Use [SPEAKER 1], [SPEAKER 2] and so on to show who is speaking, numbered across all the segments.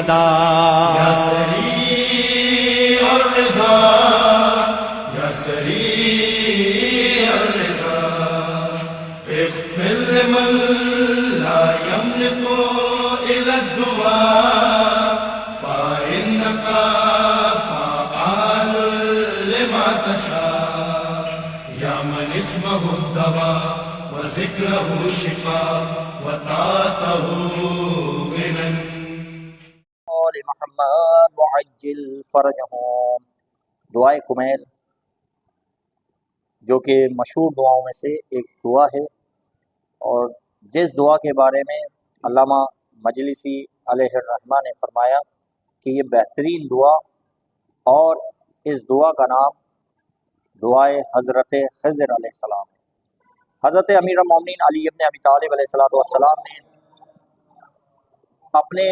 [SPEAKER 1] یا سریع الرضا یا سریع الرضا اغفر لمن لا يملك إلى الدعاء فإنك فعال لما تشاء يا من اسمه الدواء وذكره الشفاء وطاعته غنى
[SPEAKER 2] آل محمد وعجل فرجهم۔ دعائے کمیل جو کہ مشہور دعاؤں میں سے ایک دعا ہے، اور جس دعا کے بارے میں علامہ مجلسی علیہ الرحمہ نے فرمایا کہ یہ بہترین دعا، اور اس دعا کا نام دعائے حضرت خضر علیہ السلام ہے۔ حضرت امیر المومنین علی ابن ابی طالب علیہ السلام نے اپنے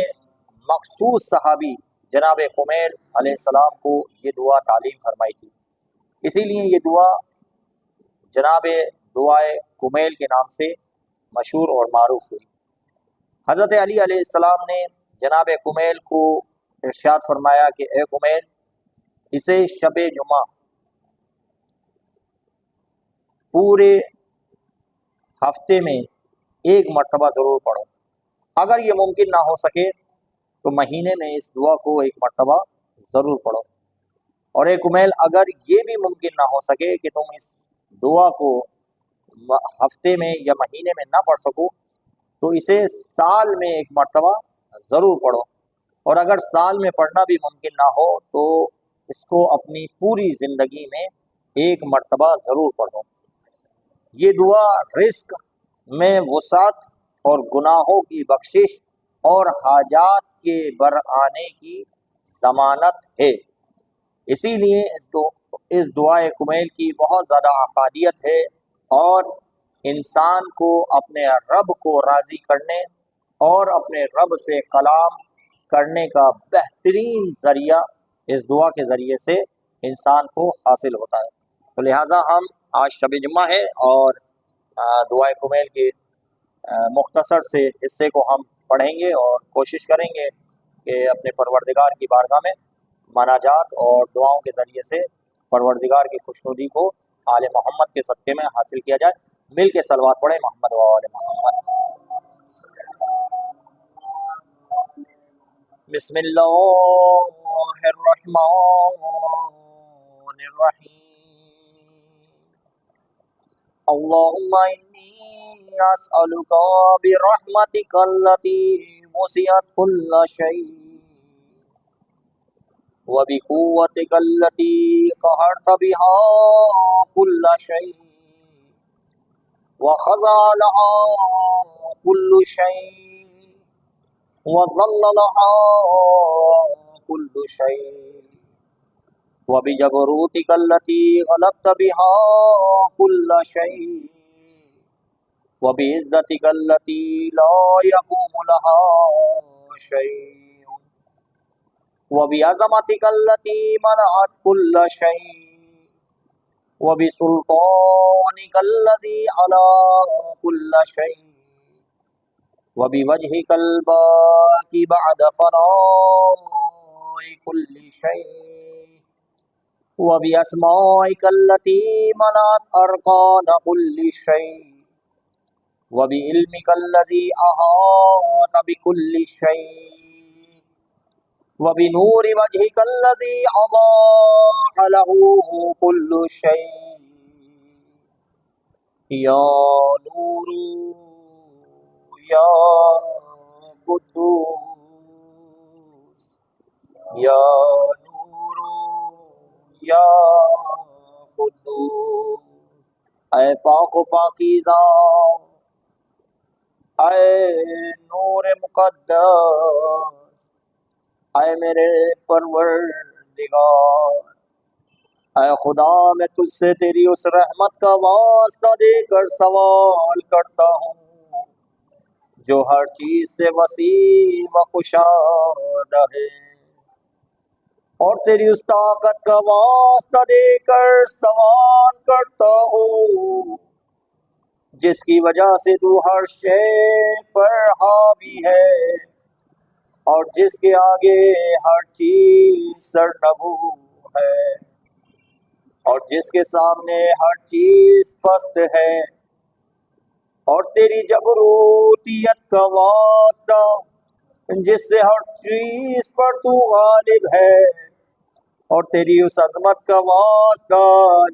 [SPEAKER 2] مخصوص صحابی جناب کمیل علیہ السلام کو یہ دعا تعلیم فرمائی تھی، اسی لیے یہ دعا جناب دعائے کمیل کے نام سے مشہور اور معروف ہوئی۔ حضرت علی علیہ السلام نے جناب کمیل کو ارشاد فرمایا کہ اے کمیل، اسے شب جمعہ پورے ہفتے میں ایک مرتبہ ضرور پڑھو، اگر یہ ممکن نہ ہو سکے تو مہینے میں اس دعا کو ایک مرتبہ ضرور پڑھو، اور اے کمیل اگر یہ بھی ممکن نہ ہو سکے کہ تم اس دعا کو ہفتے میں یا مہینے میں نہ پڑھ سکو تو اسے سال میں ایک مرتبہ ضرور پڑھو، اور اگر سال میں پڑھنا بھی ممکن نہ ہو تو اس کو اپنی پوری زندگی میں ایک مرتبہ ضرور پڑھو۔ یہ دعا رزق میں وسعت اور گناہوں کی بخشش اور حاجات کے برآنے کی ضمانت ہے، اسی لیے اس دعائے کمیل کی بہت زیادہ افادیت ہے، اور انسان کو اپنے رب کو راضی کرنے اور اپنے رب سے کلام کرنے کا بہترین ذریعہ اس دعا کے ذریعے سے انسان کو حاصل ہوتا ہے۔ تو لہٰذا ہم آج شب جمعہ ہے، اور دعائے کمیل کے مختصر سے حصے کو ہم پڑھیں گے اور کوشش کریں گے کہ اپنے پروردگار کی بارگاہ میں مناجات اور دعاؤں کے ذریعے سے پروردگار کی خوشنودی کو آل محمد کے صدقے میں حاصل کیا جائے۔ مل کے صلوات پڑھیں محمد و آل محمد۔ بسم اللہ الرحمن الرحیم۔ اللہم انی اسألک برحمتک التی وسعت کل شیء وبقوتک التی قہرت بها کل شیء وخضع لها کل شیء وظل لها کل شیء وبجبروتک التی غلبت بها کل شیء وبعزتک التی لا یقوم لها شیء وبعظمتک التی منعت کل شیء وبسلطانک الذی علی کل شیء وبوجہک الباقی بعد فناء کل شیء وباسمائک التی منعت ارکان کل شیء وبعلمک الذی احاط بکل شیء وبنور وجهك الذي أضاء له كل شيء يا نور يا قدوس يا نور يا قدوس۔ اے پاک و پاکیزہ، اے نور مقدس، اے میرے پروردگار، اے خدا میں تجھ سے تیری اس رحمت کا واسطہ دے کر سوال کرتا ہوں جو ہر چیز سے وسیع و کشادہ ہے، اور تیری اس طاقت کا واسطہ دے کر سوال کرتا ہوں جس کی وجہ سے تو ہر شے پر حاوی ہے اور جس کے آگے ہر چیز سرنگو ہے، اور جس کے سامنے ہر چیز پست ہے، اور تیری جبروتیت کا واسطہ جس سے ہر چیز پر تو غالب ہے، اور تیری اس عظمت کا واسطہ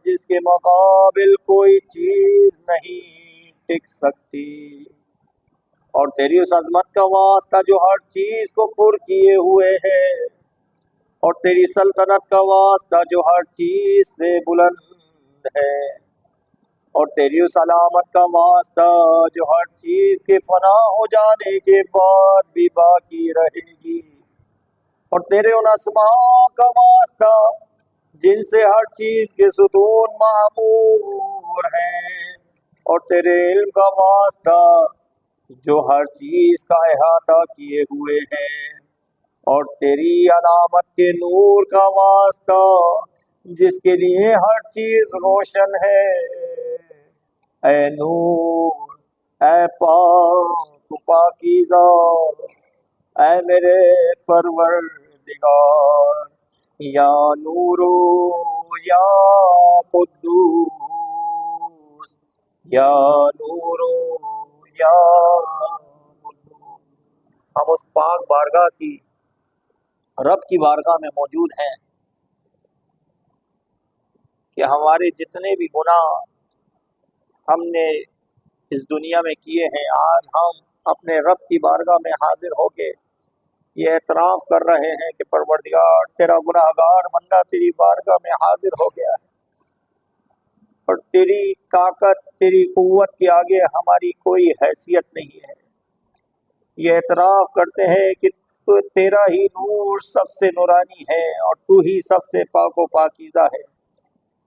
[SPEAKER 2] جس کے مقابل کوئی چیز نہیں ٹک سکتی، اور تیری اس عظمت کا واسطہ جو ہر چیز کو پر کیے ہوئے ہے، اور تیری سلطنت کا واسطہ جو ہر چیز سے بلند ہے، اور تیری اس علامت کا واسطہ جو ہر چیز کے فنا ہو جانے کے بعد بھی باقی رہے گی، اور تیرے ان اسماء کا واسطہ جن سے ہر چیز کے ستون معمور ہیں، اور تیرے علم کا واسطہ جو ہر چیز کا احاطہ کیے ہوئے ہیں، اور تیری علامت کے نور کا واسطہ جس کے لیے ہر چیز روشن ہے۔ اے نور، اے پاک پاکیزہ، اے میرے پروردگار، یا نورو یا قدوس، یا نورو یا قدوس۔ ہم اس پاک بارگاہ کی، رب کی بارگاہ میں موجود ہیں کہ ہمارے جتنے بھی گناہ ہم نے اس دنیا میں کیے ہیں، آج ہم اپنے رب کی بارگاہ میں حاضر ہو کے یہ اعتراف کر رہے ہیں کہ پروردگار، تیرا گناہگار بندہ تیری بارگاہ میں حاضر ہو گیا ہے، اور تیری طاقت، تیری قوت کے آگے ہماری کوئی حیثیت نہیں ہے۔ یہ اعتراف کرتے ہیں کہ تو تیرا ہی نور سب سے نورانی ہے، اور تو ہی سب سے پاک و پاکیزہ ہے۔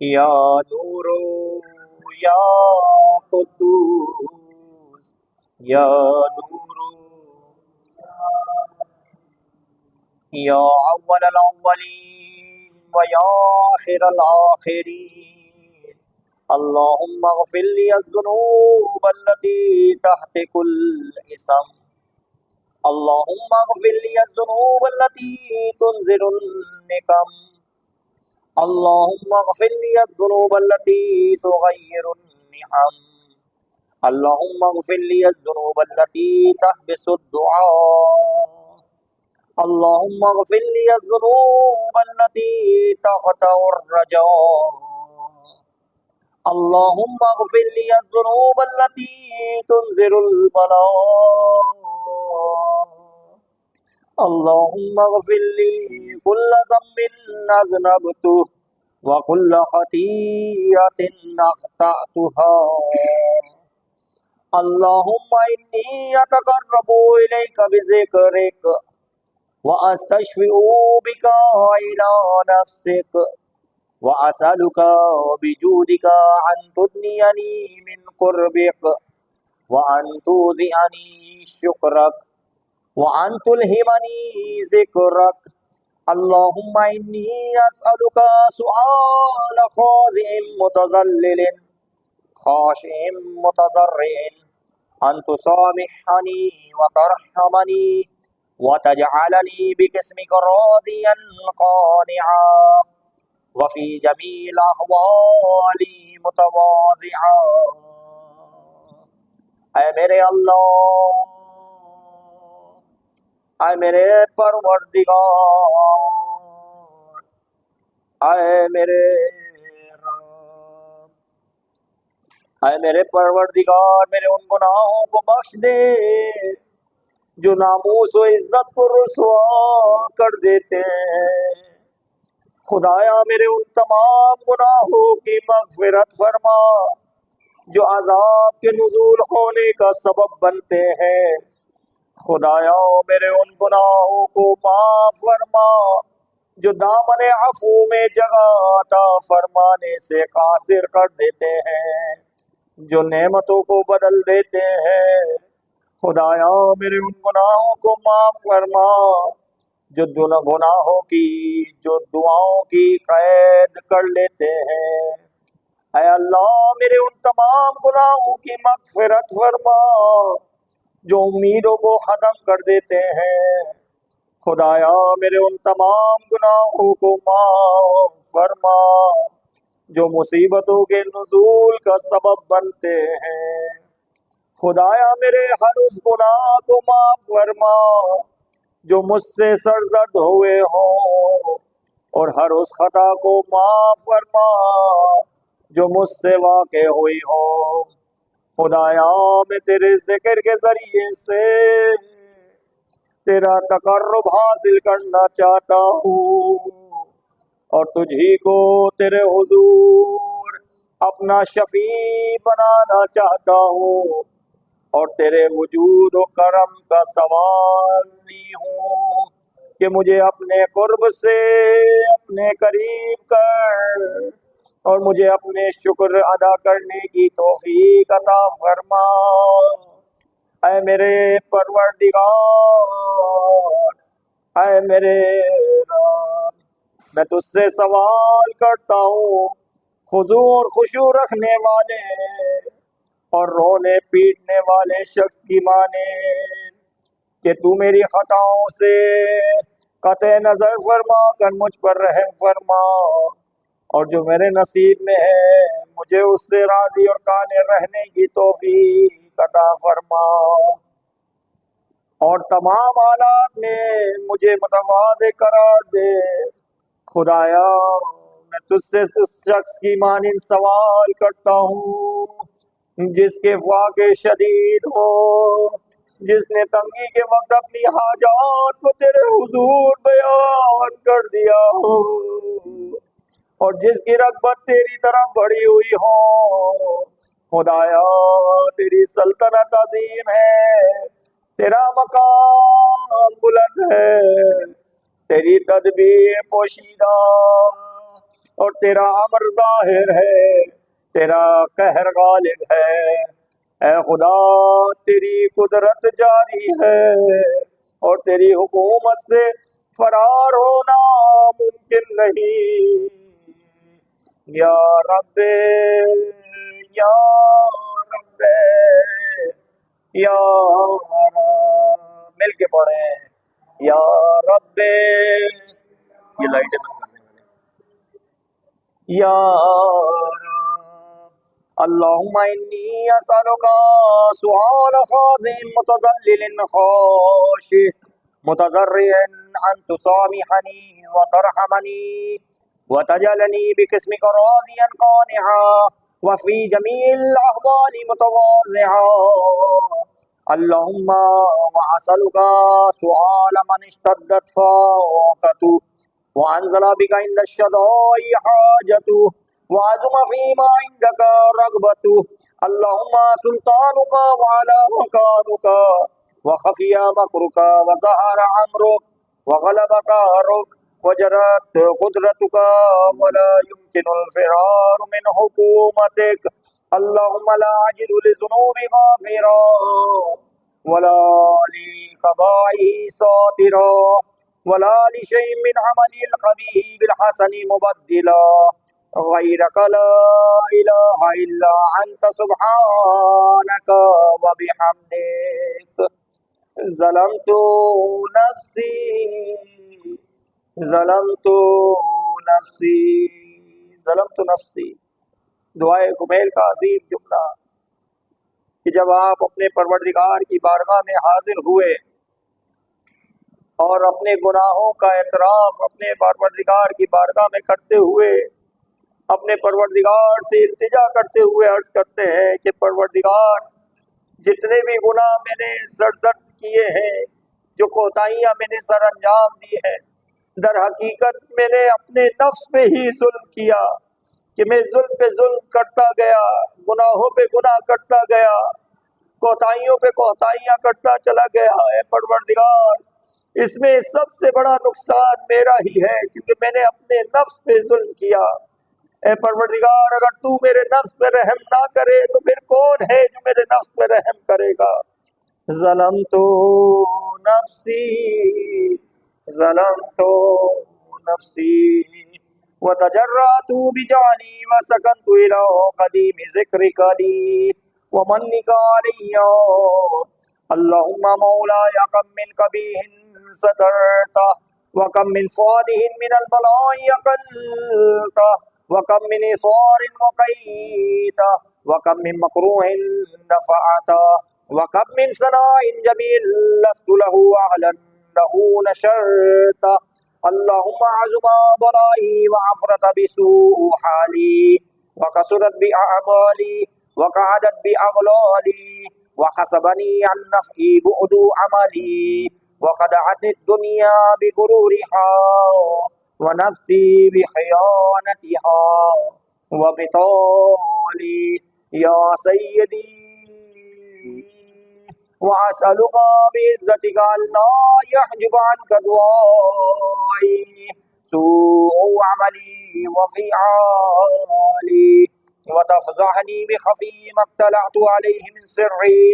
[SPEAKER 2] یا نورو یا قدوس، یا نورو یا اول الاولین و یا آخر الاخرین، اللہم اغفر لی الذنوب التي تحت كل اسم، اللہم اغفر لی الذنوب التي تنزل النقم، اللہم اغفر لی الذنوب التي تغیر النعم، اللہم اغفر لی الذنوب التي تحبس الدعاء، اللہم اغفر لی الذنوب التي تقطع الرجاء، اللہم اغفر لی الذنوب التي تنزل البلاء، اللہم اغفر لی کل ذنب اذنبته وکل خطیئۃ اخطأتها، اللہم انی اتقرب الیک بذکرک واستشفع بک الی نفسک واسألک بجودک ان تدنینی من قربک وان توزعنی شکرک وان تلہمنی ذکرک، اللہم انی اسألک سؤال خاضع متذلل خاشع متضرع ان تسامحنی وترحمنی وتجعلنی بقسمک راضیا قانعا وفی جمیع الاحوال متواضعا۔ اے میرے اللہ، اے میرے پروردگار، اے میرے رب، اے میرے پروردگار، میرے ان گناہوں کو بخش دے جو ناموس و عزت کو رسوا کر دیتے ہیں۔ خدایا میرے ان تمام گناہوں کی مغفرت فرما جو عذاب کے نزول ہونے کا سبب بنتے ہیں۔ خدایا میرے ان گناہوں کو معاف فرما جو دامن عفو میں جگہ عطا فرمانے سے قاصر کر دیتے ہیں، جو نعمتوں کو بدل دیتے ہیں۔ خدایا میرے ان گناہوں کو معاف فرما جو گناہوں کی، جو دعاؤں کی قید کر لیتے ہیں۔ اے اللہ میرے ان تمام گناہوں کی مغفرت فرما جو امیدوں کو ختم کر دیتے ہیں۔ خدایا میرے ان تمام گناہوں کو معاف فرما جو مصیبتوں کے نزول کا سبب بنتے ہیں۔ خدایا میرے ہر اس گناہ کو معاف فرما جو مجھ سے سرزد ہوئے ہوں، اور ہر اس خطا کو معاف فرما جو مجھ سے واقع ہوئی ہو۔ خدایا میں تیرے ذکر کے ذریعے سے تیرا تقرب حاصل کرنا چاہتا ہوں، اور تجھی کو تیرے حضور اپنا شفیع بنانا چاہتا ہوں، اور تیرے وجود و کرم کا سوالی ہوں کہ مجھے اپنے قرب سے اپنے قریب کر، اور مجھے اپنے شکر ادا کرنے کی توفیق عطا فرما۔ اے میرے پروردگار، اے میرے رب، میں تجھ سے سوال کرتا ہوں خضوع اور خشوع رکھنے والے اور رونے پیٹنے والے شخص کی مانند کہ تو میری خطاؤں سے قطع نظر فرما کر مجھ پر رحم فرما، اور جو میرے نصیب میں ہے مجھے اس سے راضی اور قانع رہنے کی توفیق عطا فرما، اور تمام حالات میں مجھے متواضع قرار دے۔ خدایا میں تجھ سے اس شخص کی مانند سوال کرتا ہوں جس کے فاقے شدید ہو، جس نے تنگی کے وقت اپنی حاجات کو تیرے حضور بیان کر دیا ہو، اور جس کی رغبت تیری طرف بڑھی ہوئی ہو۔ خدایا تیری سلطنت عظیم ہے، تیرا مقام بلند ہے، تیری تدبیر پوشیدہ اور تیرا امر ظاہر ہے، تیرا قہر غالب ہے۔ اے خدا تیری قدرت جاری ہے، اور تیری حکومت سے فرار ہونا ممکن نہیں۔ یا رب یا رب یا رب، مل کے پڑھیں یا رب، یہ لائٹیں بند کرنے والے، یا رب اللہم انی اسألک سؤال خاضع متذلل خاشع متضرع ان تسامحنی وترحمنی وتجعلنی بقسمک راضیا قانعا وفی جمیع الاحوال متواضعا۔ اللہم واسألک سؤال من اشتدت فاقته وانزل بک عند الشدائد حاجته وعظم فیما عندک رغبته۔ اللہم سلطانک وعلا مکانک وخفی مکرک وظہر امرک وغلب قہرک وجرت قدرتک ولا يمكن الفرار من حکومتک۔ اللہم لا اجد لذنوب غافرا ولا لقبائه ساترا ولا لشيء من عمل القبیح بالحسن مبدلا غیرک لا الہ الا انت سبحانک وبحمدک ظلمت نفسی ظلمت نفسی ظلمت نفسی۔ دعائے کمیل کا عظیم جملہ کہ جب آپ اپنے پروردگار کی بارگاہ میں حاضر ہوئے اور اپنے گناہوں کا اعتراف اپنے پروردگار کی بارگاہ میں کرتے ہوئے اپنے پروردگار سے التجا کرتے ہوئے عرض کرتے ہیں کہ پروردگار جتنے بھی گناہ میں نے سرزد کیے ہیں، جو کوتاہیاں میں نے سر انجام دی ہیں، در حقیقت میں نے اپنے نفس پہ ہی ظلم کیا کہ میں ظلم پہ ظلم کرتا گیا، گناہوں پہ گناہ کرتا گیا، کوتاہیوں پہ کوتاہیاں کرتا چلا گیا۔ اے پروردگار اس میں سب سے بڑا نقصان میرا ہی ہے کیونکہ میں نے اپنے نفس پہ ظلم کیا۔ اے پروردگار اگر تو میرے نفس پہ رحم نہ کرے تو پھر کون ہے جو میرے نفس پہ رحم کرے گا؟ ظلمت نفسی ظلمت نفسی وتجرأت بجعلی وسکنت الى قدیم ذکرک لی ومنک علی۔ اللہم مولایا کم من قبیح سترته وكم من فاده من البلاء أقلته وكم من إصار وقيته وكم من مكروه دفعته وكم من ثناء جميل لست له أهلا له نشرته اللهم عظم بلائي وعفرت بسوء حالي وكسرت بأعمالي وقعدت بأغلالي وحسبني عن نفعي بعد عملي وخدعتني الدنيا بغرورها ونفسي بخيانتها وبطالي يا سيدي وأسألك بعزتك ألا يحجب عنك دعائي سوء عملي وفعالي وتفضحني بخفي ما اطلعت عليه من سري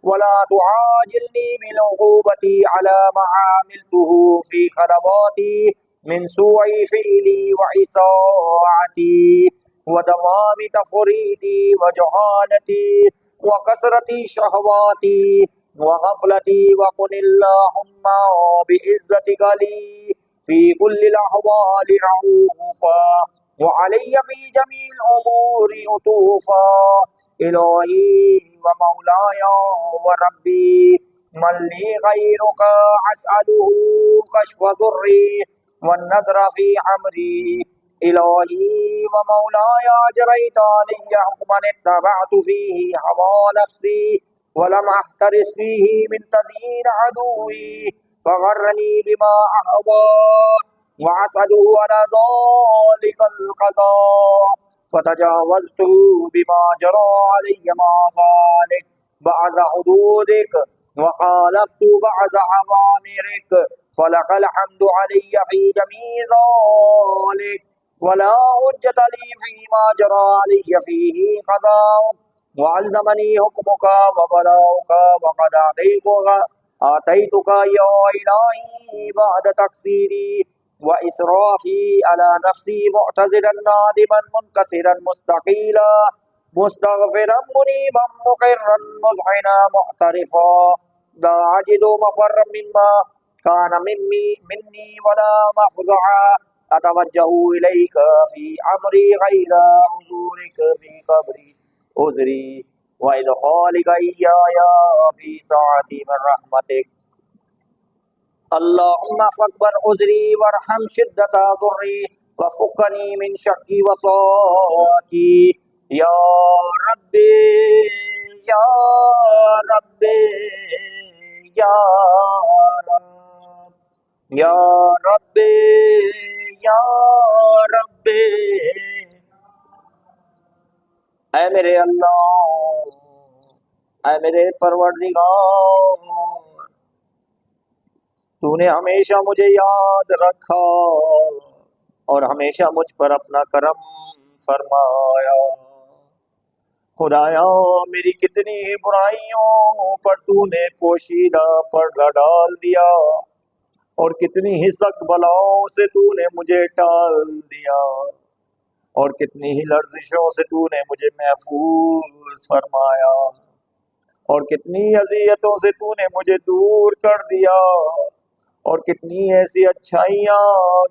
[SPEAKER 2] ولا تعاجلني بالعقوبة على ما عاملته في خلواتي من سوء فعلي وإساءتي ودوام تفريطي وجهالتي وكثرة شهواتي وغفلتي وكن اللهم بعزتك لي في كل الأحوال رؤوفا وعلي في جميع الأمور عطوفا إلهي ومولاي وربي من لي غيرك أسأله كشف ضري والنظر في أمري إلهي ومولاي أجريت علي حكما اتبعت فيه هوى نفسي ولم أحترس فيه من تزيين عدوي فغرني بما أهوى وعسده على ذلك القضاء فتجاوزت بما جرى علي ما ذلك بعد حدودك وخالفت بعد أوامرك فلك الحمد علي في جميع ذلك ولا حجة لي فيما جرى علي فيه قضاءك وألزمني حكمك وبلاؤك وقد آتيتك يا إلهي بعد تقصيري وإسرافي على نفسي معتذرا نادما منكسرا مستقيلا مستغفرا منيبا مقرا مذعنا معترفا لا أجد مفرا مما كان مني ولا مفزعا أتوجه إليك في أمري غير حضورك في قبري عذري وإدخالك إياي في ساعة من رحمتك اللهم فاكبر عذري وارحم شدة ضري وفكني من شكي وصاكي يا ربي يا ربي يا رب یا رب یا رب اے میرے اللہ اے میرے پروردگار تو نے ہمیشہ مجھے یاد رکھا اور ہمیشہ مجھ پر اپنا کرم فرمایا خدایا میری کتنی برائیوں پر تو نے پوشیدہ پردہ ڈال دیا اور کتنی ہی سخت بلاؤں سے تو نے مجھے ٹال دیا اور کتنی ہی لرزشوں سے تو نے مجھے محفوظ فرمایا اور کتنی اذیتوں سے تو نے مجھے دور کر دیا اور کتنی ایسی اچھائیاں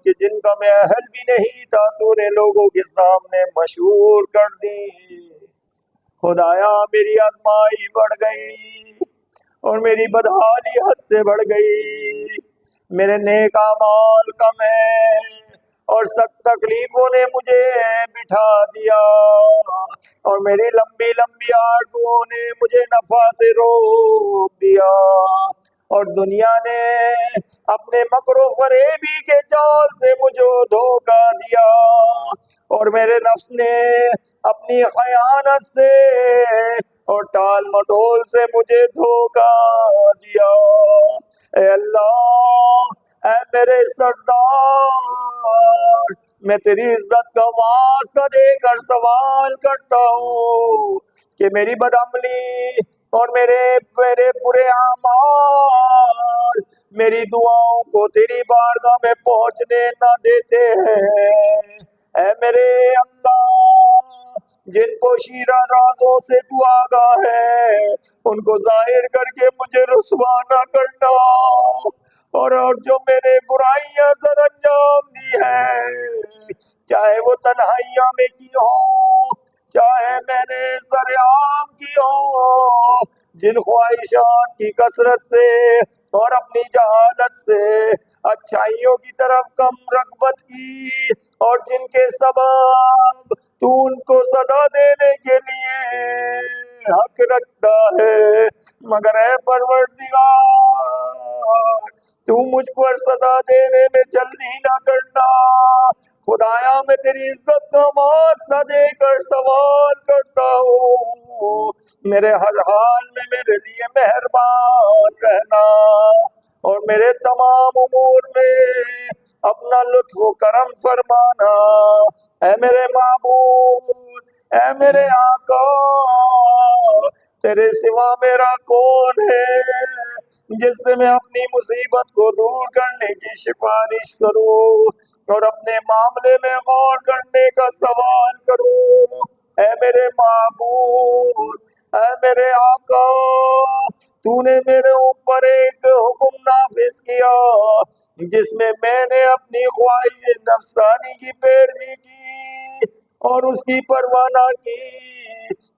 [SPEAKER 2] کہ جن کا میں اہل بھی نہیں تھا تو نے لوگوں کے سامنے مشہور کر دی خدایا میری آزمائی بڑھ گئی اور میری بدحالی حد سے بڑھ گئی میرے نیک اعمال کم ہے اور سخت تکلیفوں نے مجھے بٹھا دیا اور میری لمبی لمبی آرزوؤں نے مجھے نفع سے روک دیا اور دنیا نے اپنے مکر و فریبی کے جال سے مجھے دھوکہ دیا اور میرے نفس نے اپنی خیانت سے اور ٹال مٹول سے مجھے دھوکہ دیا اے اللہ اے میرے سردار میں تیری عزت کا واسطہ دے کر سوال کرتا ہوں کہ میری بدعملی اور میرے برے اعمال میری دعاؤں کو تیری بارگاہ میں پہنچنے نہ دیتے ہیں اے میرے اللہ جن پوشیدہ رازوں سے تو آگاہ ہے ان کو ظاہر کر کے مجھے رسوا نہ کرنا اور جو میرے برائیاں سر انجام دی ہے، چاہے وہ تنہائیوں میں کی ہو، چاہے میں نے سریام کی ہو، جن خواہشات کی کثرت سے اور اپنی جہالت سے اچھائیوں کی طرف کم رغبت کی، اور جن کے سبب تو ان کو سزا دینے کے لیے حق رکھتا ہے، مگر اے پروردگار تو مجھ پر سزا دینے میں جلدی نہ کرنا۔ خدایا میں تیری عزت کا ماس نہ دے کر سوال کرتا ہوں، میرے ہر حال میں میرے لیے مہربان رہنا، اور میرے تمام امور میں اپنا لطف و کرم فرمانا۔ اے میرے معبود، اے میرے آقا، تیرے سوا میرا کون ہے جس سے میں اپنی مصیبت کو دور کرنے کی سفارش کروں اور اپنے معاملے میں غور کرنے کا سوال کروں۔ اے میرے معبود، اے میرے آقا، تو نے میرے اوپر ایک حکم نافذ کیا جس میں نے اپنی خواہش نفسانی کی پیروی کی اور اس کی پرواہ نہ کی۔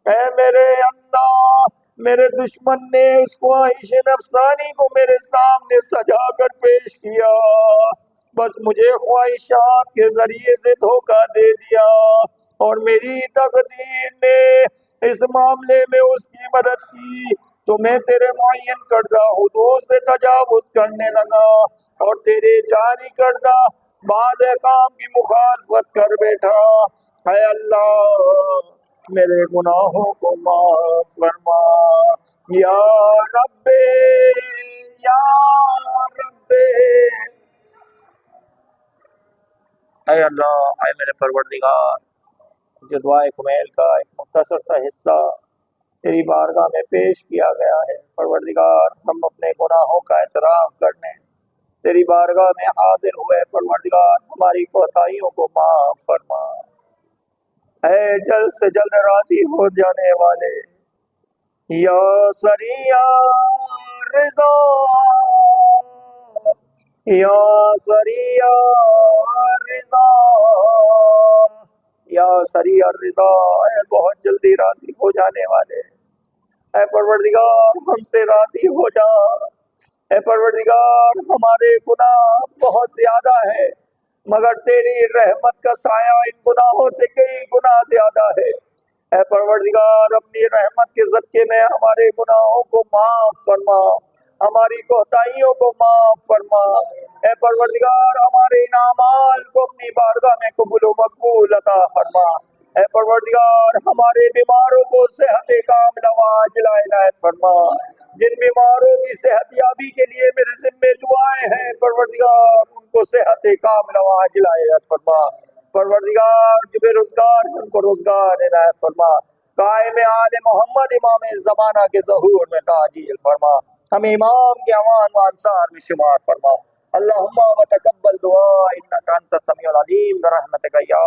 [SPEAKER 2] اے میرے اللہ، میرے دشمن نے اس خواہش نفسانی کو میرے سامنے سجا کر پیش کیا، بس مجھے خواہشات کے ذریعے سے دھوکہ دے دیا، اور میری تقدیر نے اس معاملے میں اس کی مدد کی تو میں تیرے معین کردہ حدود سے تجاوز کرنے لگا اور تیرے جاری کردہ بعض احکام کی مخالفت کر بیٹھا۔ اے اللہ، میرے گناہوں کو معاف فرما، یا رب، یا رب۔ اے اللہ، اے میرے پروردگار، جو دعائے کمیل کا ایک مختصر سا حصہ تیری بارگاہ میں پیش کیا گیا ہے، پروردگار ہم اپنے گناہوں کا اعتراف کرنے تیری بارگاہ میں حاضر ہوئے، پروردگار ہماری کوتاہیوں کو معاف فرما۔ اے جلد سے جلد راضی ہو جانے والے، یا سریع رضا، یا سریع رضا، یا سریع رضا، اے بہت جلدی راضی ہو جانے والے، اے پروردگار ہم سے راضی ہو جا۔ اے پروردگار ہمارے گناہ بہت زیادہ ہے، مگر تیری رحمت کا سایہ ان گناہوں سے کئی گنا زیادہ ہے۔ اے پروردگار اپنی رحمت کے صدقے میں ہمارے گناہوں کو معاف فرما، ہماری کوتاہیوں کو معاف فرما۔ اے پروردگار ہمارے ان اعمال کو اپنی بارگاہ میں قبول و مقبول عطا فرما۔ اے پروردگار ہمارے بیماروں کو صحت کاملہ و عاجلہ عنایت فرما۔ جن بیماروں کی صحت یابی کے لیے میرے ذمے دعائیں ہیں، پروردگار ان کو صحت کاملہ و عاجلہ عنایت فرما۔ پروردگار جو بے روزگار ہیں ان کو روزگار عنایت فرما۔ قائم آل محمد امام زمانہ کے ظہور میں تعجیل فرما، ہمیں امام کے اعوان و انصار میں شمار فرما۔ اللہم وتقبل دعا انک انت السمیع العلیم برحمتک یا